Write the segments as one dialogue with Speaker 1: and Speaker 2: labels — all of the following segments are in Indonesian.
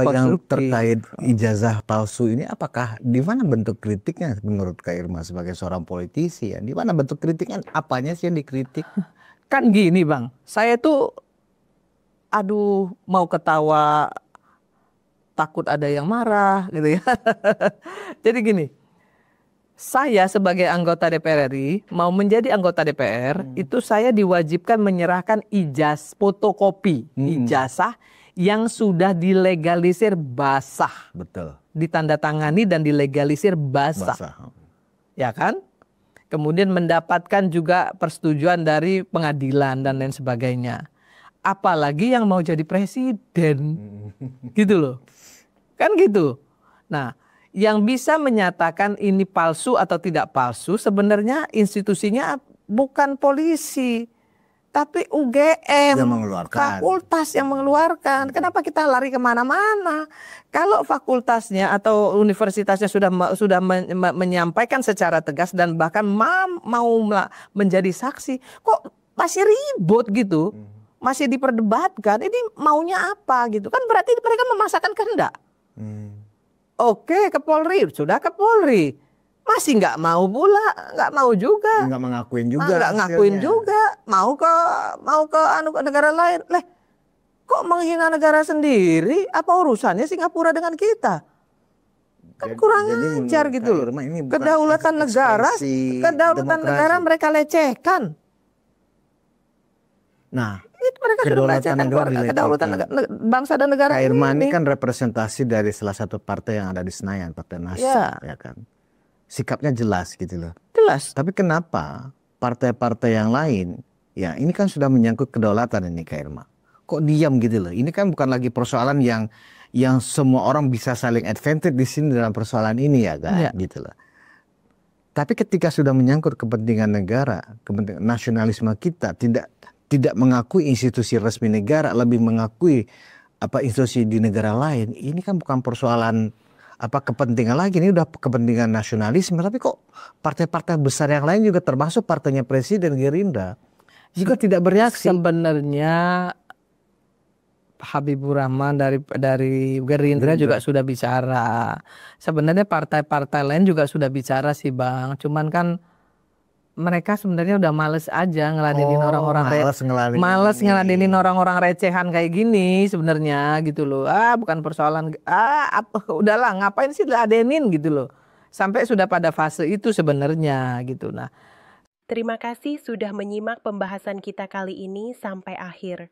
Speaker 1: Kalau yang
Speaker 2: konstruktif.
Speaker 1: terkait ijazah palsu ini, apakah di mana bentuk kritiknya menurut Kak Irma sebagai seorang politisi ya? Di mana bentuk kritiknya? Apanya sih yang dikritik?
Speaker 2: Kan gini Bang, saya tuh aduh mau ketawa takut ada yang marah gitu ya. Jadi gini, saya sebagai anggota DPR RI mau menjadi anggota DPR itu saya diwajibkan menyerahkan fotokopi ijazah yang sudah dilegalisir basah,
Speaker 1: Betul.
Speaker 2: ditandatangani dan dilegalisir basah,
Speaker 1: Basah.
Speaker 2: ya kan? Kemudian mendapatkan juga persetujuan dari pengadilan dan lain sebagainya. Apalagi yang mau jadi presiden, gitu loh. Kan gitu. Nah, yang bisa menyatakan ini palsu atau tidak palsu sebenarnya institusinya bukan polisi, tapi UGM,
Speaker 1: Yang mengeluarkan.
Speaker 2: fakultas yang mengeluarkan. Kenapa kita lari kemana-mana? Kalau fakultasnya atau universitasnya sudah menyampaikan secara tegas dan bahkan mau menjadi saksi, kok masih ribut gitu, masih diperdebatkan. Ini maunya apa gitu? Kan berarti mereka memaksakan kehendak. Oke, ke Polri, sudah ke Polri. Masih nggak mau pula, nggak mau juga.
Speaker 1: Nggak mengakuin juga.
Speaker 2: Nggak ngakuin juga. Mau ke negara lain. Kok menghina negara sendiri? Apa urusannya Singapura dengan kita? Kan kurang ajar gitu loh. Kedaulatan negara mereka lecehkan.
Speaker 1: Nah,
Speaker 2: mereka
Speaker 1: kedaulatan negara
Speaker 2: kedaulatan bangsa dan negara
Speaker 1: Kak Irma ini kan representasi dari salah satu partai yang ada di Senayan, Partai Nasdem, ya kan. Sikapnya jelas gitu loh.
Speaker 2: Jelas.
Speaker 1: Tapi kenapa partai-partai yang lain, ya ini kan sudah menyangkut kedaulatan ini Kak Irma. Kok diam gitu loh? Ini kan bukan lagi persoalan yang semua orang bisa saling advantage di sini dalam persoalan ini ya kan, gitu loh. Tapi ketika sudah menyangkut kepentingan negara, kepentingan nasionalisme kita, tidak mengakui institusi resmi negara, lebih mengakui institusi di negara lain, ini kan bukan persoalan kepentingan lagi, ini udah kepentingan nasionalisme. Tapi kok partai-partai besar yang lain juga termasuk partainya Presiden Gerindra juga tidak bereaksi.
Speaker 2: Sebenarnya Habibur Rahman dari Gerindra juga sudah bicara. Sebenarnya partai-partai lain juga sudah bicara sih Bang. Cuman kan mereka sebenarnya udah males aja ngeladenin males ngeladenin orang-orang recehan kayak gini sebenarnya gitu loh. Bukan persoalan udahlah ngapain sih ladenin gitu loh. Sampai sudah pada fase itu sebenarnya gitu. Nah,
Speaker 3: terima kasih sudah menyimak pembahasan kita kali ini sampai akhir.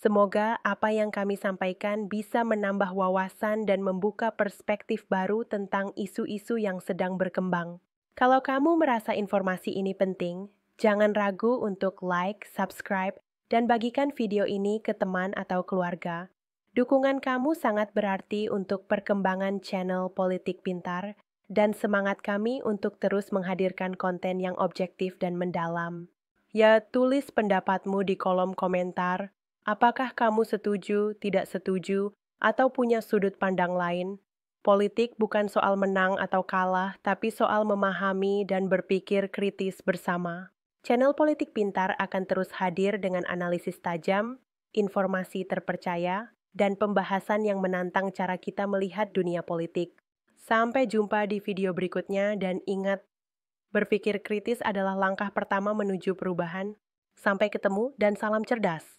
Speaker 3: Semoga apa yang kami sampaikan bisa menambah wawasan dan membuka perspektif baru tentang isu-isu yang sedang berkembang. Kalau kamu merasa informasi ini penting, jangan ragu untuk like, subscribe, dan bagikan video ini ke teman atau keluarga. Dukungan kamu sangat berarti untuk perkembangan channel Politik Pintar dan semangat kami untuk terus menghadirkan konten yang objektif dan mendalam. Ya, tulis pendapatmu di kolom komentar. Apakah kamu setuju, tidak setuju, atau punya sudut pandang lain? Politik bukan soal menang atau kalah, tapi soal memahami dan berpikir kritis bersama. Channel Politik Pintar akan terus hadir dengan analisis tajam, informasi terpercaya, dan pembahasan yang menantang cara kita melihat dunia politik. Sampai jumpa di video berikutnya dan ingat, berpikir kritis adalah langkah pertama menuju perubahan. Sampai ketemu dan salam cerdas.